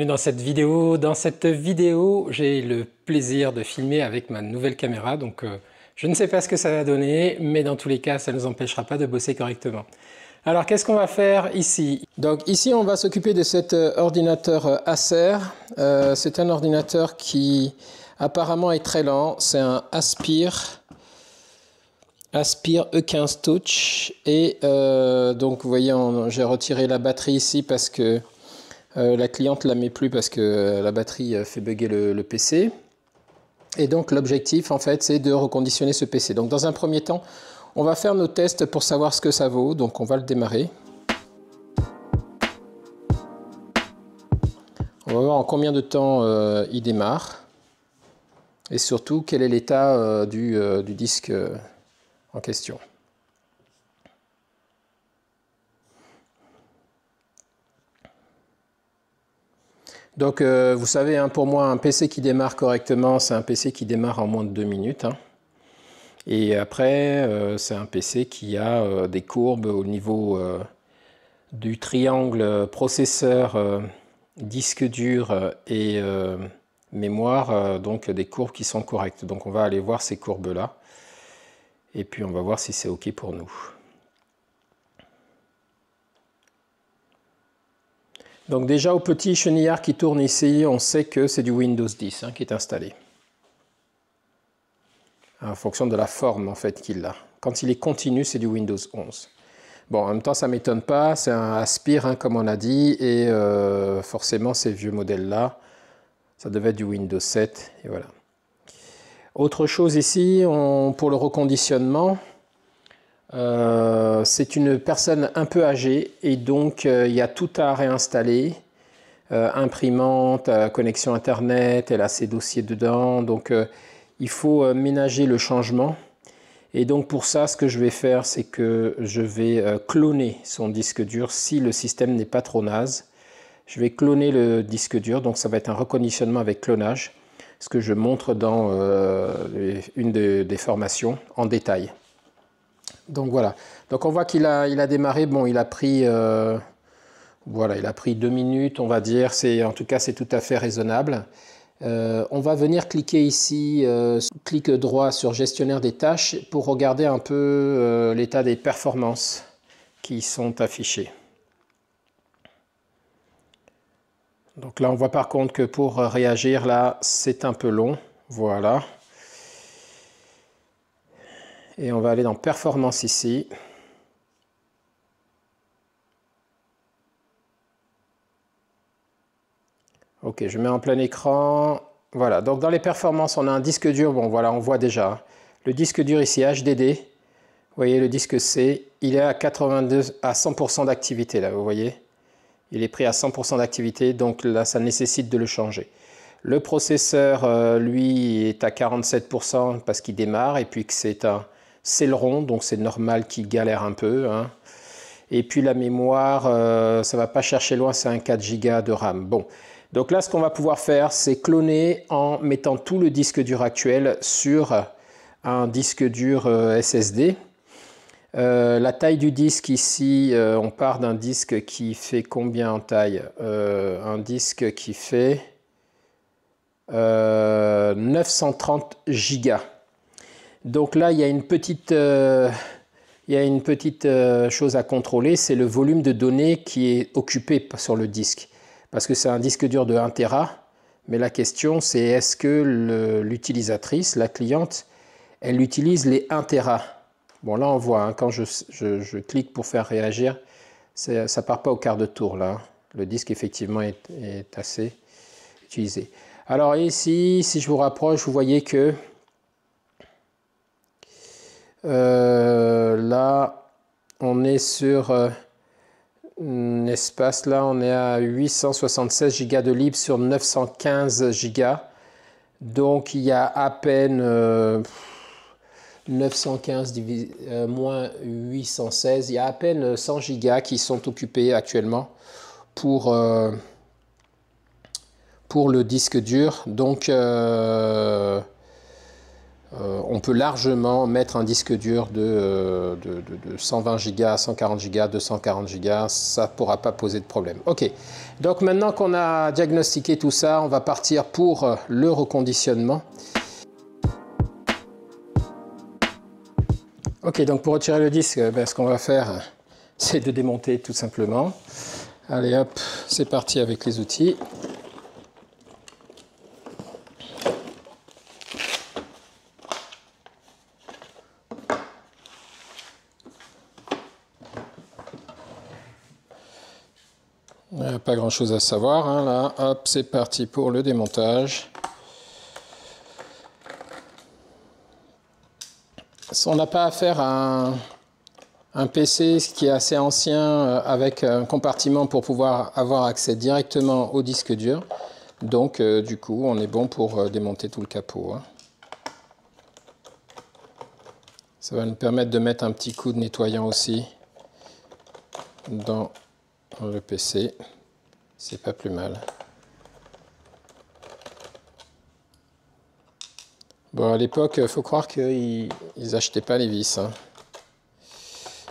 bienvenue dans cette vidéo. Dans cette vidéo, j'ai le plaisir de filmer avec ma nouvelle caméra. Donc, je ne sais pas ce que ça va donner, mais dans tous les cas, ça ne nous empêchera pas de bosser correctement. Alors, qu'est-ce qu'on va faire ici? Donc, ici, on va s'occuper de cet ordinateur Acer. C'est un ordinateur qui apparemment est très lent. C'est un Aspire E15 Touch. Et donc, vous voyez, j'ai retiré la batterie ici parce que la cliente ne la met plus parce que la batterie fait bugger le PC. Et donc l'objectif en fait c'est de reconditionner ce PC. Donc dans un premier temps, on va faire nos tests pour savoir ce que ça vaut. Donc on va le démarrer. On va voir en combien de temps il démarre. Et surtout quel est l'état du disque en question. Donc vous savez, hein, pour moi un PC qui démarre correctement, c'est un PC qui démarre en moins de 2 minutes. Hein. Et après, c'est un PC qui a des courbes au niveau du triangle processeur, disque dur et mémoire, donc des courbes qui sont correctes. Donc on va aller voir ces courbes-là. Et puis on va voir si c'est OK pour nous. Donc déjà au petit chenillard qui tourne ici, on sait que c'est du Windows 10 hein, qui est installé. En fonction de la forme en fait qu'il a. Quand il est continu, c'est du Windows 11. Bon, en même temps, ça ne m'étonne pas, c'est un Aspire hein, comme on a dit, et forcément ces vieux modèles-là, ça devait être du Windows 7, et voilà. Autre chose ici, pour le reconditionnement, c'est une personne un peu âgée et donc il y a tout à réinstaller, imprimante, connexion internet, elle a ses dossiers dedans, donc il faut ménager le changement. Et donc pour ça, ce que je vais faire, c'est que je vais cloner son disque dur si le système n'est pas trop naze. Je vais cloner le disque dur, donc ça va être un reconditionnement avec clonage, ce que je montre dans une des formations en détail. Donc voilà, donc on voit qu'il a démarré, bon il a pris, voilà, il a pris 2 minutes on va dire, en tout cas c'est tout à fait raisonnable. On va venir cliquer ici, clic droit sur gestionnaire des tâches pour regarder un peu l'état des performances qui sont affichées. Donc là on voit par contre que pour réagir là c'est un peu long, voilà. Et on va aller dans performance ici. Ok, je mets en plein écran. Voilà, donc dans les performances, on a un disque dur. Bon, voilà, on voit déjà. Le disque dur ici, HDD. Vous voyez, le disque C, il est à 100% d'activité, là, vous voyez. Il est pris à 100% d'activité, donc là, ça nécessite de le changer. Le processeur, lui, est à 47% parce qu'il démarre, et puis que c'est un Celeron, donc c'est normal qu'il galère un peu. Hein. Et puis la mémoire, ça ne va pas chercher loin, c'est un 4 Go de RAM. Bon. Donc là, ce qu'on va pouvoir faire, c'est cloner en mettant tout le disque dur actuel sur un disque dur SSD. La taille du disque ici, on part d'un disque qui fait combien en taille? Un disque qui fait 930 Go. Donc là, il y a une petite chose à contrôler, c'est le volume de données qui est occupé sur le disque. Parce que c'est un disque dur de 1 Tera, mais la question c'est est-ce que l'utilisatrice, la cliente, elle utilise les 1 Tera. Bon là on voit, hein, quand je clique pour faire réagir, ça ne part pas au quart de tour là. Hein. Le disque effectivement est assez utilisé. Alors ici, si je vous rapproche, vous voyez que là on est sur... espace là on est à 876 Go de libre sur 915 Go, donc il y a à peine 915 moins 816, il y a à peine 100 Go qui sont occupés actuellement pour le disque dur, donc on peut largement mettre un disque dur de 120 Go, 140 Go, 240 Go, ça ne pourra pas poser de problème. Ok, donc maintenant qu'on a diagnostiqué tout ça, on va partir pour le reconditionnement. Ok, donc pour retirer le disque, ce qu'on va faire, c'est de démonter tout simplement. Allez hop, c'est parti avec les outils. Pas grand chose à savoir, hein, là, hop, c'est parti pour le démontage. On n'a pas affaire à un PC qui est assez ancien avec un compartiment pour pouvoir avoir accès directement au disque dur. Donc du coup, on est bon pour démonter tout le capot, hein. Ça va nous permettre de mettre un petit coup de nettoyant aussi dans le PC. C'est pas plus mal. Bon, à l'époque, il faut croire qu'ils n'achetaient pas les vis, hein.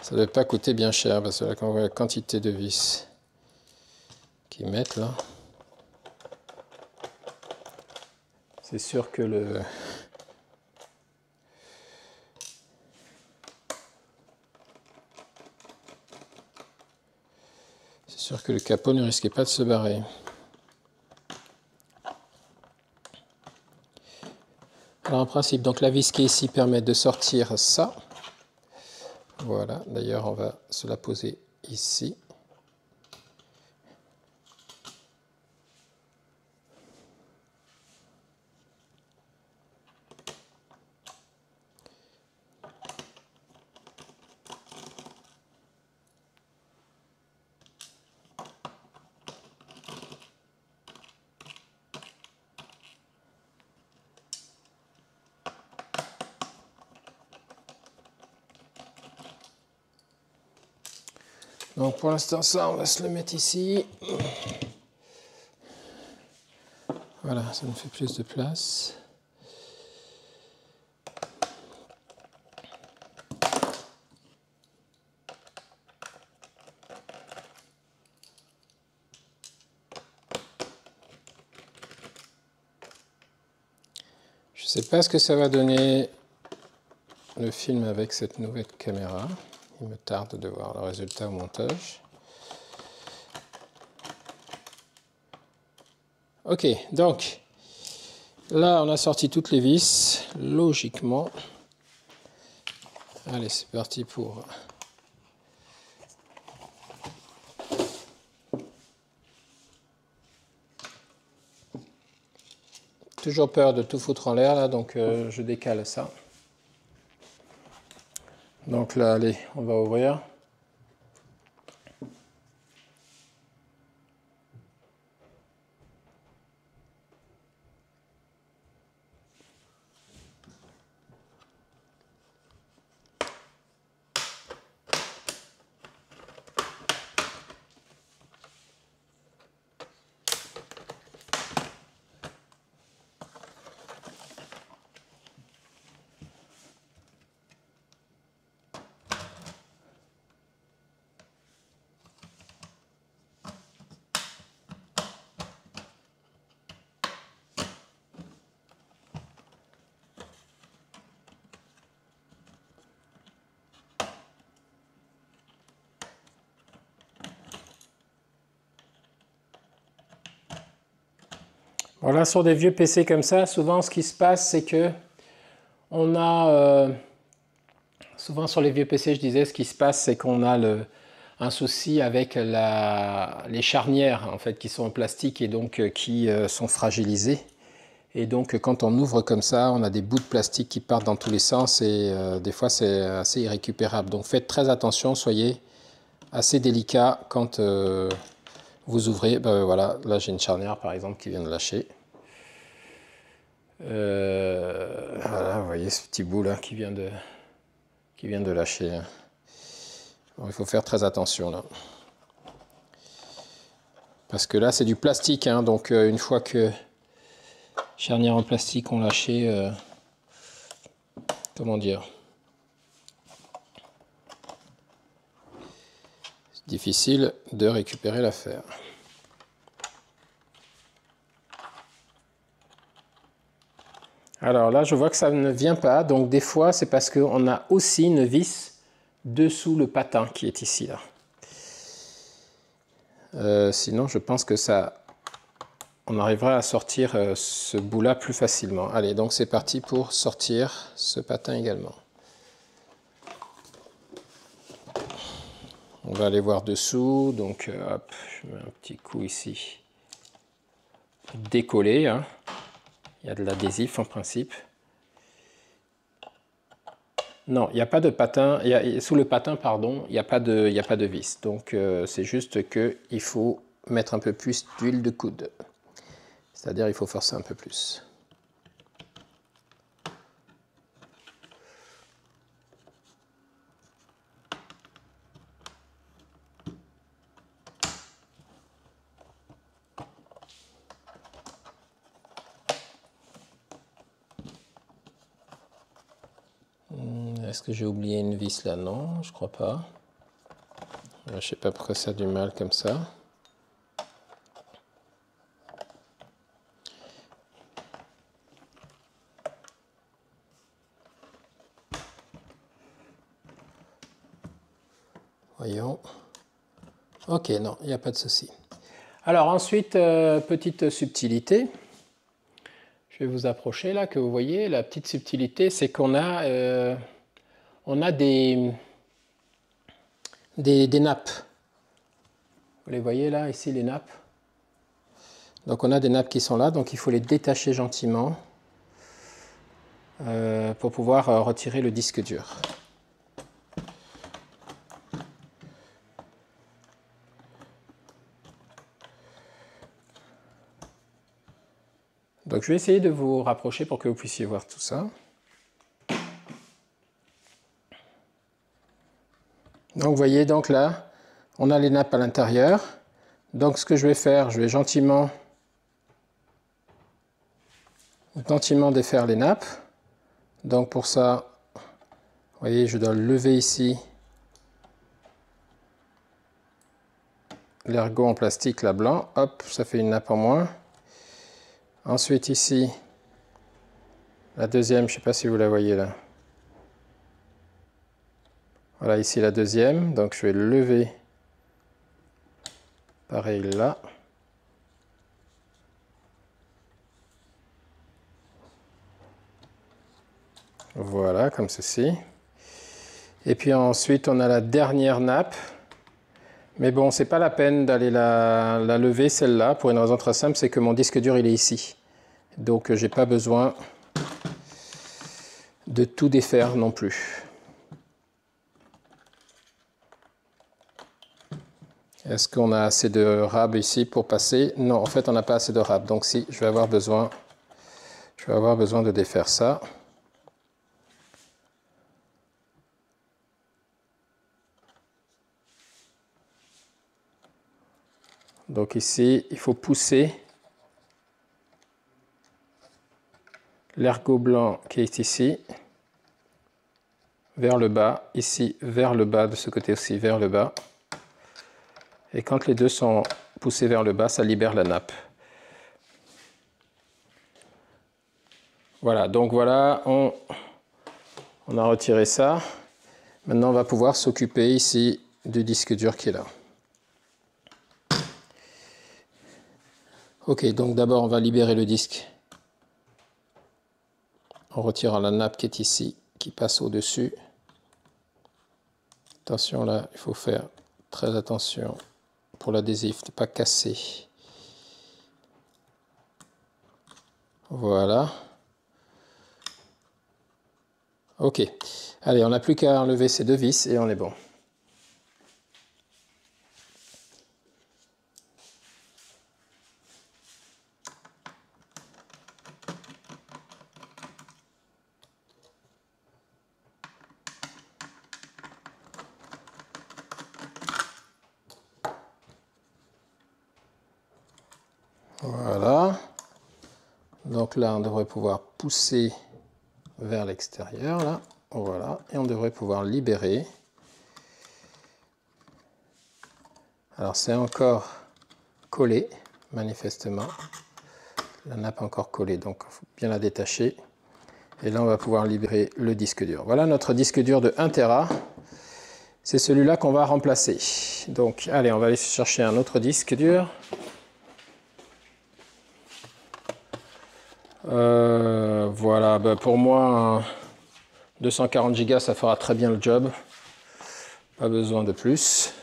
Ça ne devait pas coûter bien cher, parce que là, quand on voit la quantité de vis qu'ils mettent là, c'est sûr que le... C'est sûr que le capot ne risquait pas de se barrer. Alors en principe, donc la vis qui est ici permet de sortir ça. Voilà, d'ailleurs on va se la poser ici. Donc pour l'instant ça, on va se le mettre ici. Voilà, ça nous fait plus de place. Je ne sais pas ce que ça va donner le film avec cette nouvelle caméra. Il me tarde de voir le résultat au montage. Ok, donc là on a sorti toutes les vis, logiquement. Allez, c'est parti pour... Toujours peur de tout foutre en l'air là, donc je décale ça. Donc là, allez, on va ouvrir. Voilà, sur des vieux PC comme ça, souvent ce qui se passe, c'est que on a... souvent sur les vieux PC, je disais, ce qui se passe, c'est qu'on a un souci avec les charnières en fait, qui sont en plastique et donc qui sont fragilisées. Et donc quand on ouvre comme ça, on a des bouts de plastique qui partent dans tous les sens et des fois c'est assez irrécupérable. Donc faites très attention, soyez assez délicat quand vous ouvrez. Ben, voilà, là j'ai une charnière par exemple qui vient de lâcher. Voilà, vous voyez ce petit bout là qui vient de lâcher. Bon, il faut faire très attention là. Parce que là c'est du plastique, hein, donc une fois que charnières en plastique ont lâché, comment dire, difficile de récupérer l'affaire. Alors là, je vois que ça ne vient pas, donc des fois, c'est parce qu'on a aussi une vis dessous le patin qui est ici, là. Sinon, je pense que ça, on arrivera à sortir ce bout-là plus facilement. Allez, donc c'est parti pour sortir ce patin également. On va aller voir dessous, donc hop, je mets un petit coup ici. Décoller, hein. Il y a de l'adhésif en principe. Non, il n'y a pas de patin, sous le patin, pardon, il n'y a pas de vis. Donc c'est juste qu'il faut mettre un peu plus d'huile de coude. C'est-à-dire il faut forcer un peu plus. Est-ce que j'ai oublié une vis là? Non, je crois pas. Je sais pas pourquoi ça a du mal comme ça. Voyons. Ok, non, il n'y a pas de souci. Alors ensuite, petite subtilité. Je vais vous approcher là, que vous voyez. La petite subtilité, c'est qu'on a, des nappes. Vous les voyez là, ici, les nappes. Donc on a des nappes qui sont là, donc il faut les détacher gentiment pour pouvoir retirer le disque dur. Donc je vais essayer de vous rapprocher pour que vous puissiez voir tout ça. Donc vous voyez, donc là, on a les nappes à l'intérieur. Donc ce que je vais faire, je vais gentiment défaire les nappes. Donc pour ça, vous voyez, je dois lever ici l'ergot en plastique là blanc. Hop, ça fait une nappe en moins. Ensuite ici, la deuxième, je ne sais pas si vous la voyez là. Voilà, ici la deuxième. Donc je vais lever pareil là. Voilà, comme ceci. Et puis ensuite, on a la dernière nappe. Mais bon, c'est pas la peine d'aller la lever, celle-là, pour une raison très simple, c'est que mon disque dur, il est ici. Donc, j'ai pas besoin de tout défaire non plus. Est-ce qu'on a assez de rab ici pour passer? Non, en fait, on n'a pas assez de rab. Donc, si, je vais avoir besoin de défaire ça. Donc ici, il faut pousser l'ergot blanc qui est ici vers le bas, ici vers le bas, de ce côté aussi vers le bas. Et quand les deux sont poussés vers le bas, ça libère la nappe. Voilà, donc voilà, on a retiré ça. Maintenant, on va pouvoir s'occuper ici du disque dur qui est là. Ok, donc d'abord, on va libérer le disque en retirant la nappe qui est ici, qui passe au-dessus. Attention là, il faut faire très attention pour l'adhésif, de ne pas casser. Voilà. Ok. Allez, on n'a plus qu'à enlever ces deux vis et on est bon. Voilà. Donc là, on devrait pouvoir pousser vers l'extérieur, là. Voilà. Et on devrait pouvoir libérer. Alors, c'est encore collé, manifestement. La nappe encore collée, donc il faut bien la détacher. Et là, on va pouvoir libérer le disque dur. Voilà notre disque dur de 1 Tera. C'est celui-là qu'on va remplacer. Donc, allez, on va aller chercher un autre disque dur. Voilà, ben pour moi, 240 Go, ça fera très bien le job. Pas besoin de plus.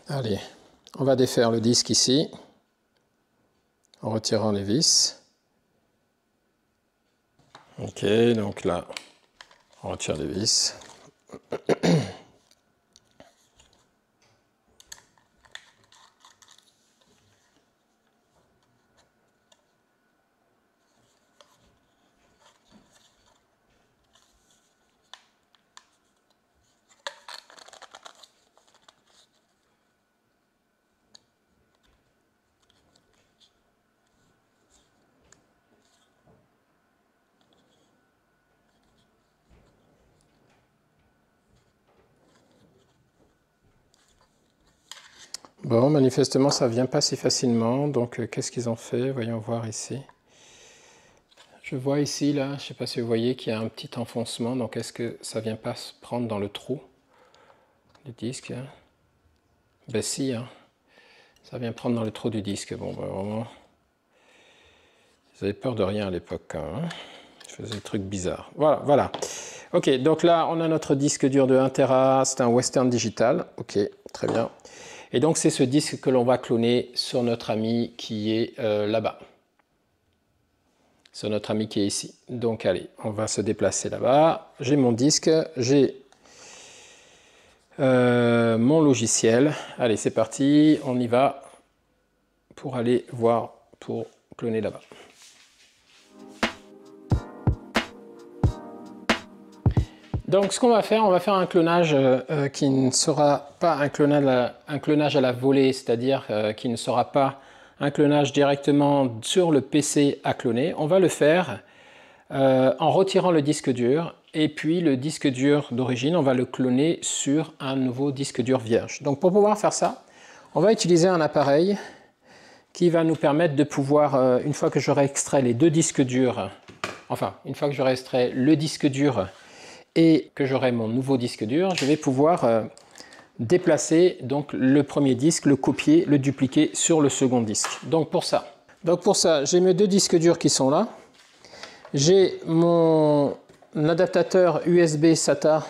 Allez, on va défaire le disque ici, en retirant les vis. Ok, donc là, on retire les vis. Bon, manifestement, ça ne vient pas si facilement. Donc, qu'est-ce qu'ils ont fait? Voyons voir ici. Je vois ici, là, je ne sais pas si vous voyez qu'il y a un petit enfoncement. Donc, est-ce que ça ne vient pas se prendre dans le trou du disque, hein? Ben si, hein. Ça vient prendre dans le trou du disque. Bon, ben vraiment, ils avaient peur de rien à l'époque, hein. Je faisais des trucs bizarres. Voilà, voilà. Ok, donc là, on a notre disque dur de 1 Tera. C'est un Western Digital. Ok, très bien. Et donc, c'est ce disque que l'on va cloner sur notre ami qui est là-bas. Sur notre ami qui est ici. Donc, allez, on va se déplacer là-bas. J'ai mon disque, j'ai mon logiciel. Allez, c'est parti. On y va pour aller voir, pour cloner là-bas. Donc, ce qu'on va faire un clonage qui ne sera pas un clonage à la volée, c'est-à-dire qui ne sera pas un clonage directement sur le PC à cloner. On va le faire en retirant le disque dur, et puis le disque dur d'origine, on va le cloner sur un nouveau disque dur vierge. Donc, pour pouvoir faire ça, on va utiliser un appareil qui va nous permettre de pouvoir, une fois que j'aurai extrait les deux disques durs, enfin, une fois que j'aurai extrait le disque dur et que j'aurai mon nouveau disque dur, je vais pouvoir déplacer donc le premier disque, le copier, le dupliquer sur le second disque. Donc pour ça, j'ai mes deux disques durs qui sont là. J'ai mon adaptateur USB SATA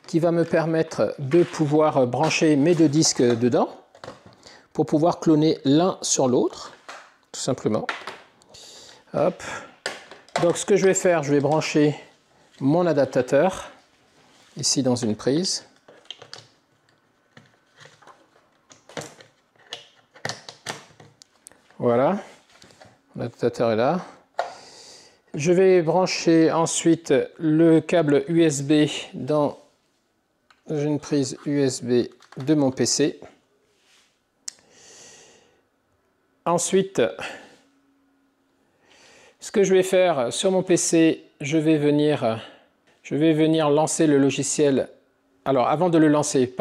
qui va me permettre de pouvoir brancher mes deux disques dedans pour pouvoir cloner l'un sur l'autre, tout simplement. Hop. Donc ce que je vais faire, je vais brancher mon adaptateur ici dans une prise. Voilà, l'adaptateur est là. Je vais brancher ensuite le câble USB dans une prise USB de mon PC. Ensuite, ce que je vais faire sur mon PC, je vais venir lancer le logiciel. Alors, avant de le lancer,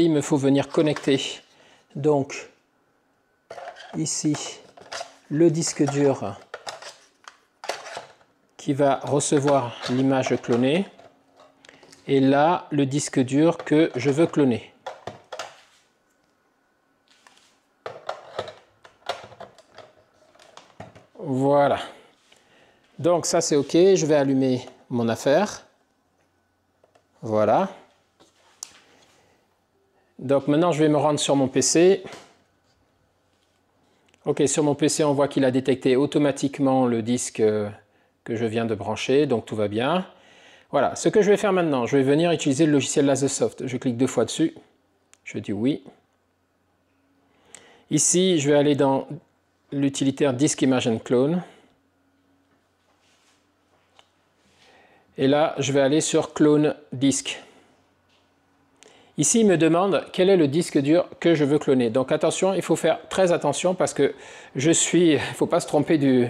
il me faut venir connecter donc ici le disque dur qui va recevoir l'image clonée et là le disque dur que je veux cloner. Voilà. Donc ça c'est OK, je vais allumer mon affaire. Voilà. Donc maintenant je vais me rendre sur mon PC. OK, sur mon PC on voit qu'il a détecté automatiquement le disque que je viens de brancher, donc tout va bien. Voilà, ce que je vais faire maintenant, je vais venir utiliser le logiciel Lasersoft. Je clique deux fois dessus, je dis oui. Ici, je vais aller dans l'utilitaire Disk Image and Clone. Et là, je vais aller sur Clone Disk. Ici, il me demande quel est le disque dur que je veux cloner. Donc attention, il faut faire très attention parce que il ne faut pas se tromper de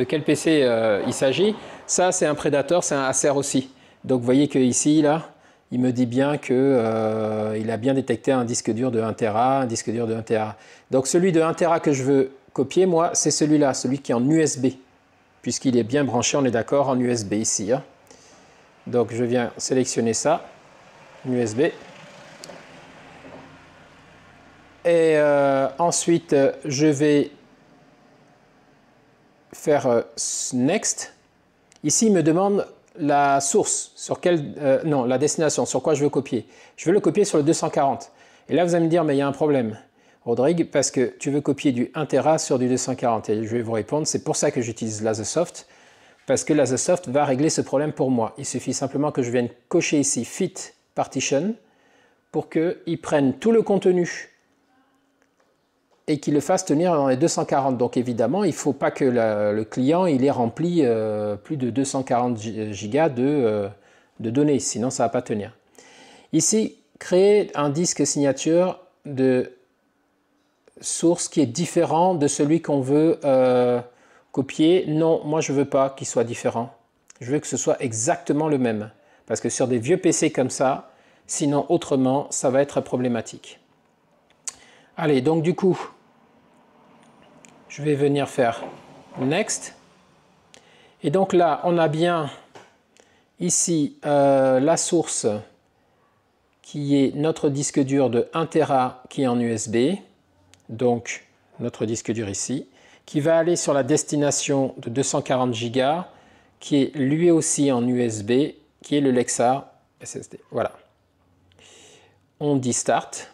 quel PC il s'agit. Ça, c'est un Predator, c'est un Acer aussi. Donc vous voyez qu'ici, là, il me dit bien qu'il a bien détecté un disque dur de 1 Tera, un disque dur de 1 Tera. Donc celui de 1 Tera que je veux copier, moi, c'est celui-là, celui qui est en USB. Puisqu'il est bien branché, on est d'accord, en USB ici. Hein. Donc je viens sélectionner ça. USB. Et ensuite, je vais faire Next. Ici, il me demande la source, non, la destination, sur quoi je veux copier. Je veux le copier sur le 240. Et là, vous allez me dire, mais il y a un problème, Rodrigue, parce que tu veux copier du 1 Tera sur du 240. Et je vais vous répondre, c'est pour ça que j'utilise Lasersoft, parce que Lasersoft va régler ce problème pour moi. Il suffit simplement que je vienne cocher ici Fit Partition, pour qu'il prenne tout le contenu et qu'il le fasse tenir dans les 240. Donc évidemment, il ne faut pas que le client il ait rempli plus de 240 gigas de données, sinon ça ne va pas tenir. Ici, créer un disque signature de source qui est différent de celui qu'on veut copier. Non, moi je ne veux pas qu'il soit différent. Je veux que ce soit exactement le même. Parce que sur des vieux PC comme ça, sinon, autrement, ça va être problématique. Allez, donc du coup, je vais venir faire Next. Et donc là, on a bien ici la source qui est notre disque dur de 1 Tera qui est en USB. Donc, notre disque dur ici, qui va aller sur la destination de 240 Go, qui est lui aussi en USB, qui est le Lexar SSD. Voilà. On dit Start.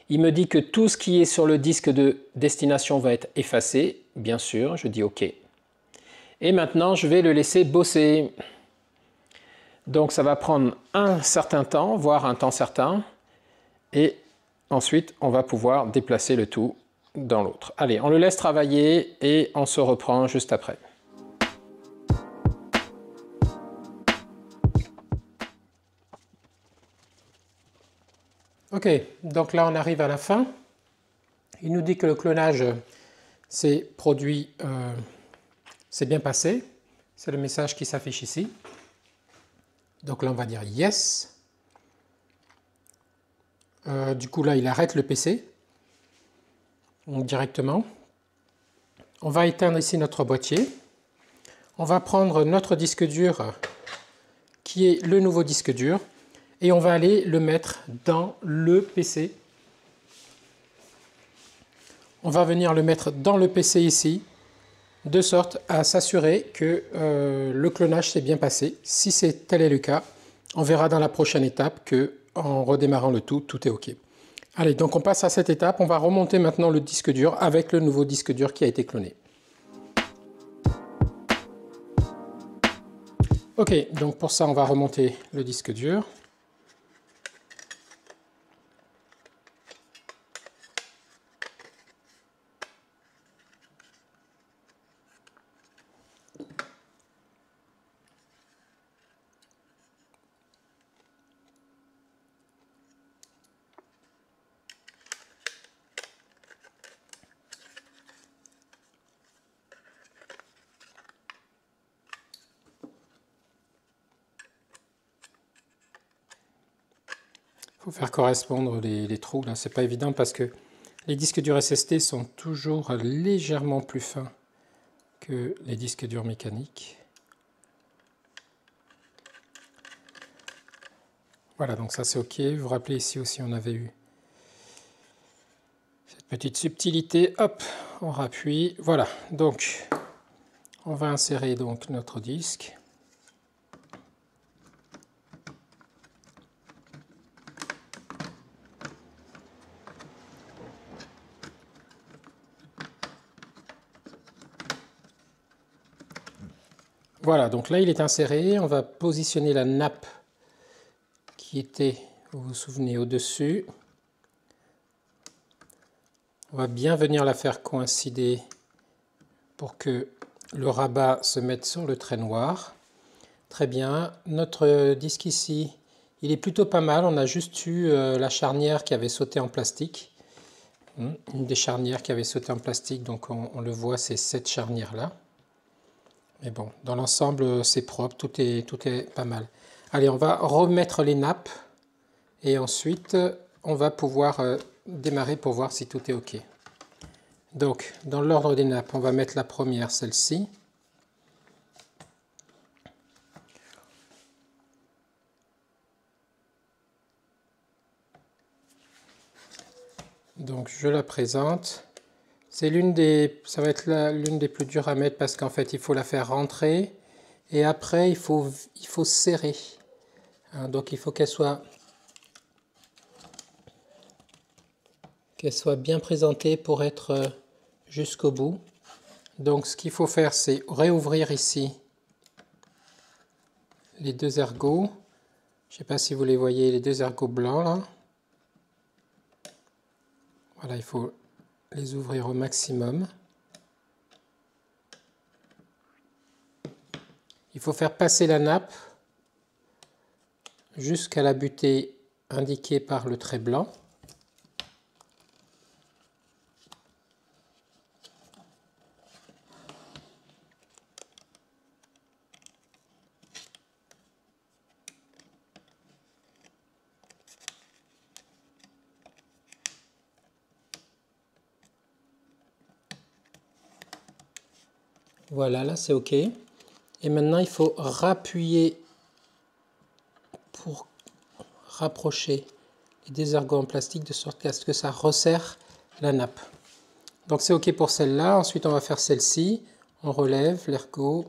Il me dit que tout ce qui est sur le disque de destination va être effacé. Bien sûr, je dis OK. Et maintenant, je vais le laisser bosser. Donc, ça va prendre un certain temps, voire un temps certain. Et ensuite, on va pouvoir déplacer le tout dans l'autre. Allez, on le laisse travailler et on se reprend juste après. Ok, donc là on arrive à la fin. Il nous dit que le clonage s'est produit, c'est bien passé. C'est le message qui s'affiche ici. Donc là on va dire Yes. Du coup là il arrête le PC. Donc directement. On va éteindre ici notre boîtier. On va prendre notre disque dur qui est le nouveau disque dur. Et on va aller le mettre dans le PC. On va venir le mettre dans le PC ici, de sorte à s'assurer que le clonage s'est bien passé. Si tel est le cas, on verra dans la prochaine étape que en redémarrant le tout, tout est OK. Allez, donc on passe à cette étape. On va remonter maintenant le disque dur avec le nouveau disque dur qui a été cloné. OK, donc pour ça, on va remonter le disque dur. Il faut faire correspondre les trous, là, c'est pas évident parce que les disques durs SSD sont toujours légèrement plus fins que les disques durs mécaniques. Voilà, donc ça c'est OK. Vous vous rappelez ici aussi on avait eu cette petite subtilité. Hop, on rappuie. Voilà, donc on va insérer donc notre disque. Voilà, donc là il est inséré, on va positionner la nappe qui était, vous vous souvenez, au-dessus. On va bien venir la faire coïncider pour que le rabat se mette sur le trait noir. Très bien. Notre disque ici, il est plutôt pas mal. On a juste eu la charnière qui avait sauté en plastique. Une des charnières qui avait sauté en plastique, donc on le voit, c'est cette charnière-là. Mais bon, dans l'ensemble, c'est propre, tout est pas mal. Allez, on va remettre les nappes et ensuite, on va pouvoir démarrer pour voir si tout est OK. Donc, dans l'ordre des nappes, on va mettre la première, celle-ci. Donc, je la présente. C'est ça va être l'une des plus dures à mettre parce qu'en fait, il faut la faire rentrer et après, il faut serrer. Hein, donc, il faut qu'elle soit bien présentée pour être jusqu'au bout. Donc, ce qu'il faut faire, c'est réouvrir ici les deux ergots. Je ne sais pas si vous les voyez, les deux ergots blancs là. Voilà, il faut les ouvrir au maximum. Il faut faire passer la nappe jusqu'à la butée indiquée par le trait blanc. Voilà, là c'est OK. Et maintenant, il faut rappuyer pour rapprocher les deux ergots en plastique de sorte à ce que ça resserre la nappe. Donc c'est OK pour celle-là. Ensuite, on va faire celle-ci. On relève l'ergot.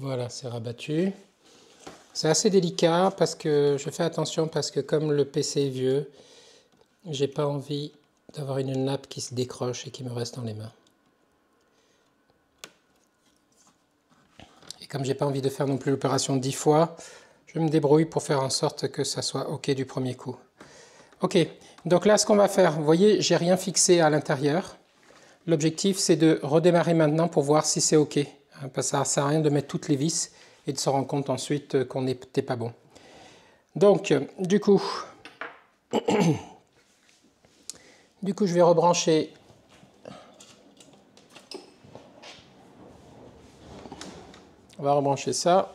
Voilà, c'est rabattu. C'est assez délicat parce que je fais attention parce que comme le PC est vieux, j'ai pas envie d'avoir une nappe qui se décroche et qui me reste dans les mains. Et comme j'ai pas envie de faire non plus l'opération 10 fois, je me débrouille pour faire en sorte que ça soit OK du premier coup. OK, donc là ce qu'on va faire, vous voyez, j'ai rien fixé à l'intérieur. L'objectif c'est de redémarrer maintenant pour voir si c'est OK. Parce que ça ne sert à rien de mettre toutes les vis et de se rendre compte ensuite qu'on n'était pas bon. Donc, du coup, je vais rebrancher on va rebrancher ça.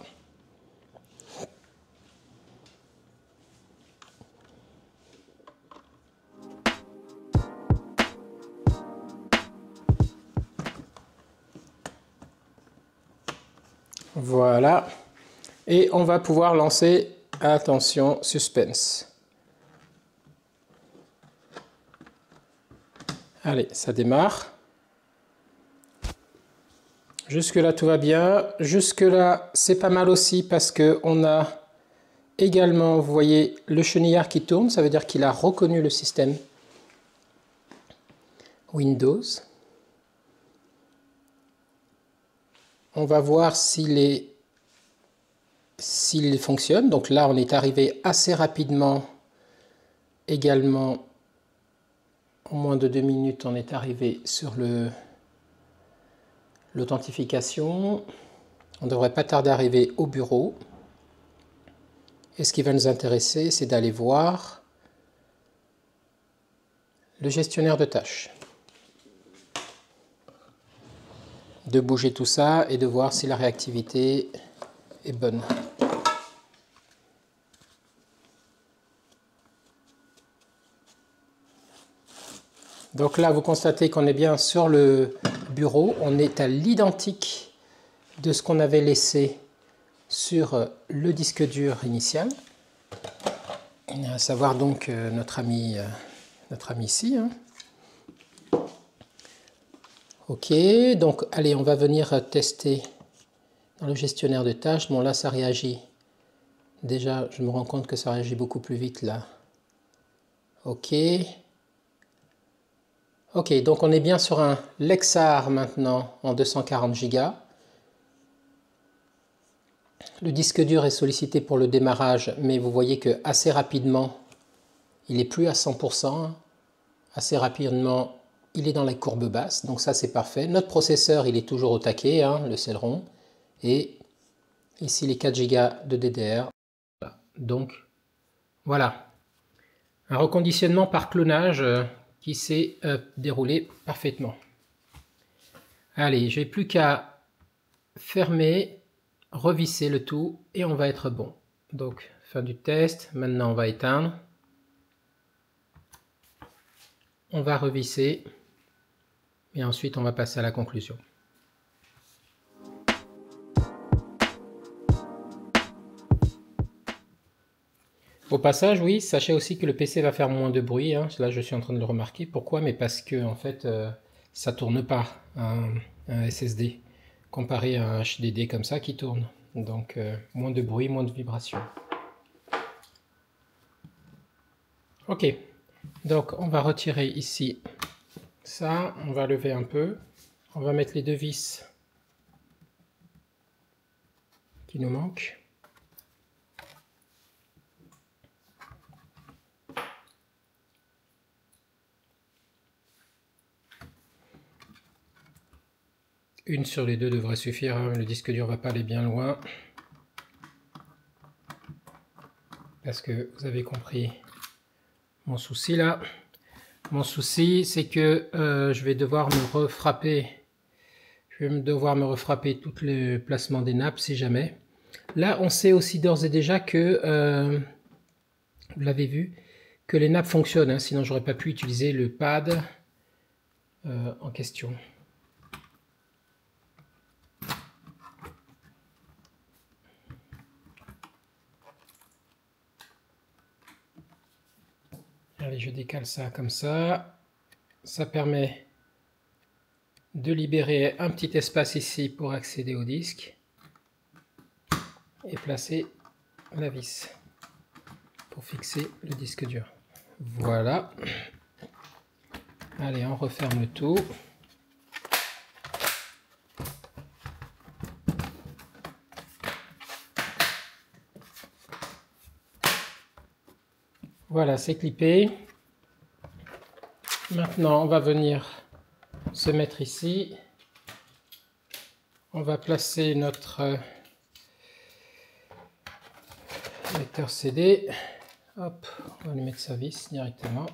Voilà. Et on va pouvoir lancer, attention, suspense. Allez, ça démarre. Jusque-là, tout va bien. Jusque-là, c'est pas mal aussi parce qu'on a également, vous voyez, le chenillard qui tourne. Ça veut dire qu'il a reconnu le système Windows. On va voir s'il fonctionne. Donc là, on est arrivé assez rapidement. Également, en moins de 2 minutes, on est arrivé sur l'authentification. On ne devrait pas tarder à arriver au bureau. Et ce qui va nous intéresser, c'est d'aller voir le gestionnaire de tâches. de bouger tout ça et de voir si la réactivité est bonne. Donc là, vous constatez qu'on est bien sur le bureau. On est à l'identique de ce qu'on avait laissé sur le disque dur initial. À savoir donc notre ami ici. Hein. Ok, donc allez, on va venir tester dans le gestionnaire de tâches. Bon, là, ça réagit. Déjà, je me rends compte que ça réagit beaucoup plus vite là. Ok. Ok, donc on est bien sur un Lexar maintenant en 240 Go. Le disque dur est sollicité pour le démarrage, mais vous voyez que assez rapidement, il n'est plus à 100%. Assez rapidement, il est dans les courbes basses, donc ça c'est parfait. Notre processeur, il est toujours au taquet, hein, le Celeron. Et ici les 4 Go de DDR. Donc voilà, un reconditionnement par clonage qui s'est déroulé parfaitement. Allez, je n'ai plus qu'à fermer, revisser le tout et on va être bon. Donc fin du test, maintenant on va éteindre. On va revisser et ensuite on va passer à la conclusion. Au passage, oui, sachez aussi que le PC va faire moins de bruit. Hein. Là, je suis en train de le remarquer. Pourquoi? Mais parce que en fait, ça tourne pas un SSD comparé à un HDD comme ça qui tourne. Donc, moins de bruit, moins de vibrations. Ok. Donc, on va retirer ici ça. On va lever un peu. On va mettre les deux vis qui nous manquent. Une sur les deux devrait suffire, hein. Le disque dur va pas aller bien loin. Parce que vous avez compris mon souci là. Mon souci, c'est que je vais devoir me refrapper. Je vais devoir me refrapper tout le placement des nappes si jamais. Là, on sait aussi d'ores et déjà que, vous l'avez vu, que les nappes fonctionnent. Hein, sinon, j'aurais pas pu utiliser le pad en question. Allez, je décale ça comme ça. Ça permet de libérer un petit espace ici pour accéder au disque et placer la vis pour fixer le disque dur. Voilà. Allez, on referme le tout. Voilà, c'est clippé. Maintenant, on va venir se mettre ici. On va placer notre lecteur CD. Hop, on va lui mettre sa vis directement.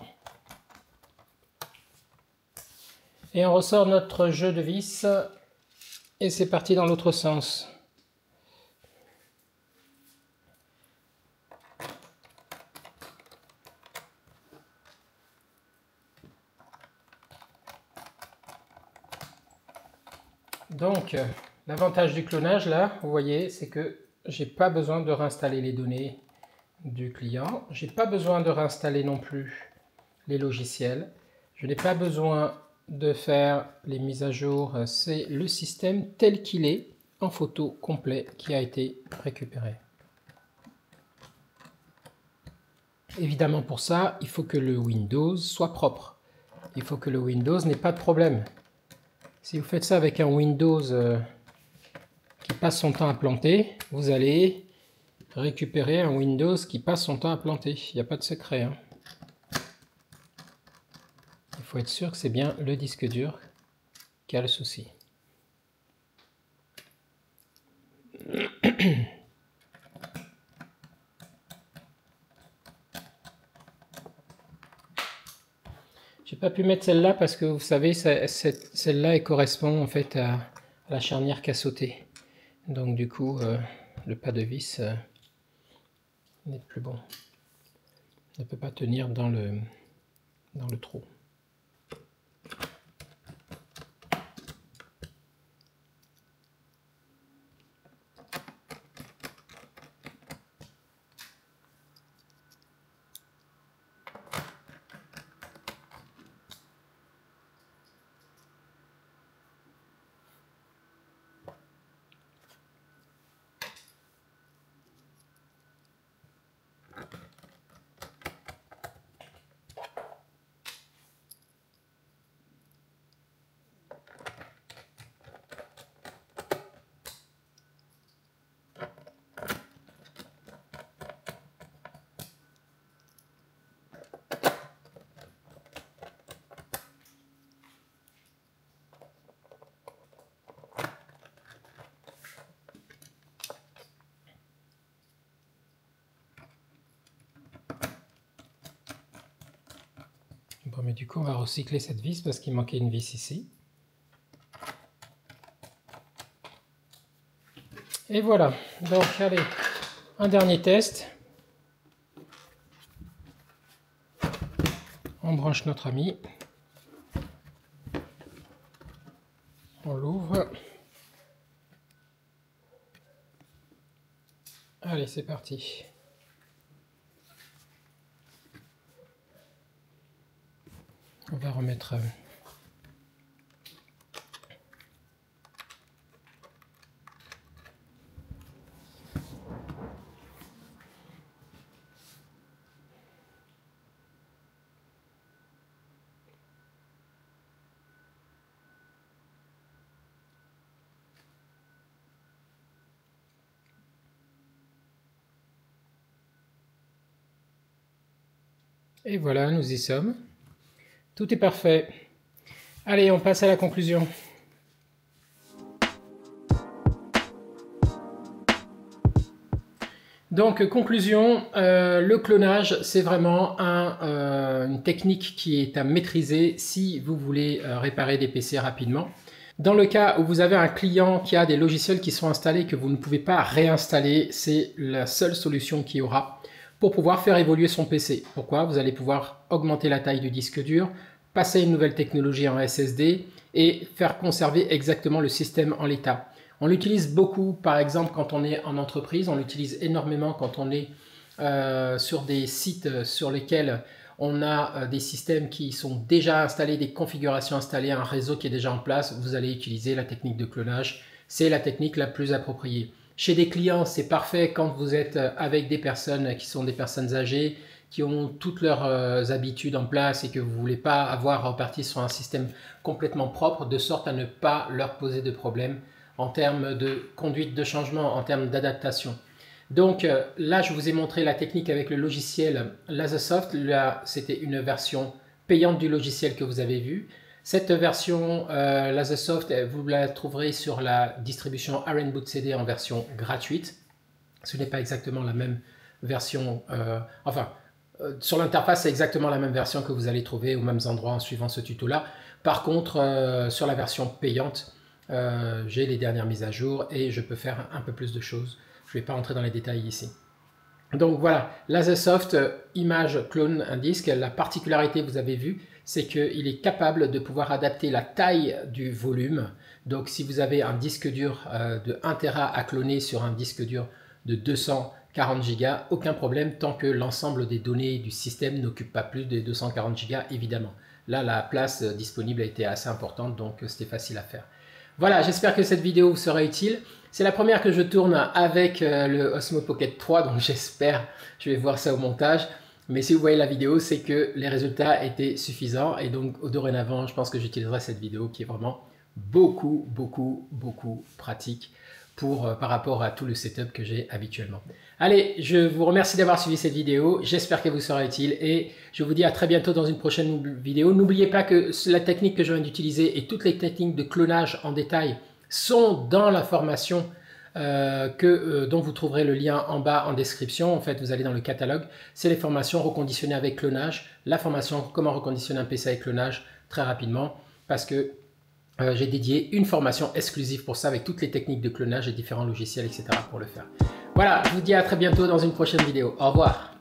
Et on ressort notre jeu de vis. Et c'est parti dans l'autre sens. Donc, l'avantage du clonage, là, vous voyez, c'est que j'ai pas besoin de réinstaller les données du client. J'ai pas besoin de réinstaller non plus les logiciels. Je n'ai pas besoin de faire les mises à jour. C'est le système tel qu'il est, en photo complet, qui a été récupéré. Évidemment, pour ça, il faut que le Windows soit propre. Il faut que le Windows n'ait pas de problème. Si vous faites ça avec un Windows qui passe son temps à planter, vous allez récupérer un Windows qui passe son temps à planter. Il n'y a pas de secret. Hein. Il faut être sûr que c'est bien le disque dur qui a le souci. J'ai pas pu mettre celle-là parce que vous savez, celle-là elle correspond en fait à la charnière qui a sauté. Donc du coup, le pas de vis n'est plus bon. Ne peut pas tenir dans le trou. Bon, mais du coup, on va recycler cette vis parce qu'il manquait une vis ici. Et voilà. Donc, allez, un dernier test. On branche notre ami. On l'ouvre. Allez, c'est parti. On va remettre et voilà, nous y sommes. Tout est parfait. Allez, on passe à la conclusion. Donc, conclusion, le clonage, c'est vraiment une technique qui est à maîtriser si vous voulez réparer des PC rapidement. Dans le cas où vous avez un client qui a des logiciels qui sont installés que vous ne pouvez pas réinstaller, c'est la seule solution qu'il y aura pour pouvoir faire évoluer son PC. Pourquoi? Vous allez pouvoir augmenter la taille du disque dur, passer une nouvelle technologie en SSD et faire conserver exactement le système en l'état. On l'utilise beaucoup, par exemple, quand on est en entreprise. On l'utilise énormément quand on est sur des sites sur lesquels on a des systèmes qui sont déjà installés, des configurations installées, un réseau qui est déjà en place. Vous allez utiliser la technique de clonage. C'est la technique la plus appropriée. Chez des clients, c'est parfait quand vous êtes avec des personnes qui sont des personnes âgées, qui ont toutes leurs habitudes en place et que vous ne voulez pas avoir à repartir sur un système complètement propre, de sorte à ne pas leur poser de problème en termes de conduite de changement, en termes d'adaptation. Donc là, je vous ai montré la technique avec le logiciel Lasersoft. Là, c'était une version payante du logiciel que vous avez vu. Cette version Lasersoft, vous la trouverez sur la distribution RNBoot CD en version gratuite. Ce n'est pas exactement la même version, sur l'interface, c'est exactement la même version que vous allez trouver aux mêmes endroits en suivant ce tuto-là. Par contre, sur la version payante, j'ai les dernières mises à jour et je peux faire un peu plus de choses. Je ne vais pas rentrer dans les détails ici. Donc voilà, Lasersoft Image Clone un disque. La particularité, vous avez vu, c'est qu'il est capable de pouvoir adapter la taille du volume. Donc si vous avez un disque dur de 1 Tera à cloner sur un disque dur de 240 Go, aucun problème tant que l'ensemble des données du système n'occupe pas plus de 240 Go, évidemment. Là, la place disponible a été assez importante, donc c'était facile à faire. Voilà, j'espère que cette vidéo vous sera utile. C'est la première que je tourne avec le Osmo Pocket 3, donc j'espère, je vais voir ça au montage. Mais si vous voyez la vidéo, c'est que les résultats étaient suffisants. Et donc, dorénavant, je pense que j'utiliserai cette vidéo qui est vraiment beaucoup pratique par rapport à tout le setup que j'ai habituellement. Allez, je vous remercie d'avoir suivi cette vidéo. J'espère qu'elle vous sera utile et je vous dis à très bientôt dans une prochaine vidéo. N'oubliez pas que la technique que je viens d'utiliser et toutes les techniques de clonage en détail sont dans la formation dont vous trouverez le lien en bas en description. En fait, vous allez dans le catalogue. C'est les formations reconditionnées avec clonage, la formation comment reconditionner un PC avec clonage très rapidement parce que J'ai dédié une formation exclusive pour ça avec toutes les techniques de clonage et différents logiciels, etc. pour le faire. Voilà, je vous dis à très bientôt dans une prochaine vidéo. Au revoir.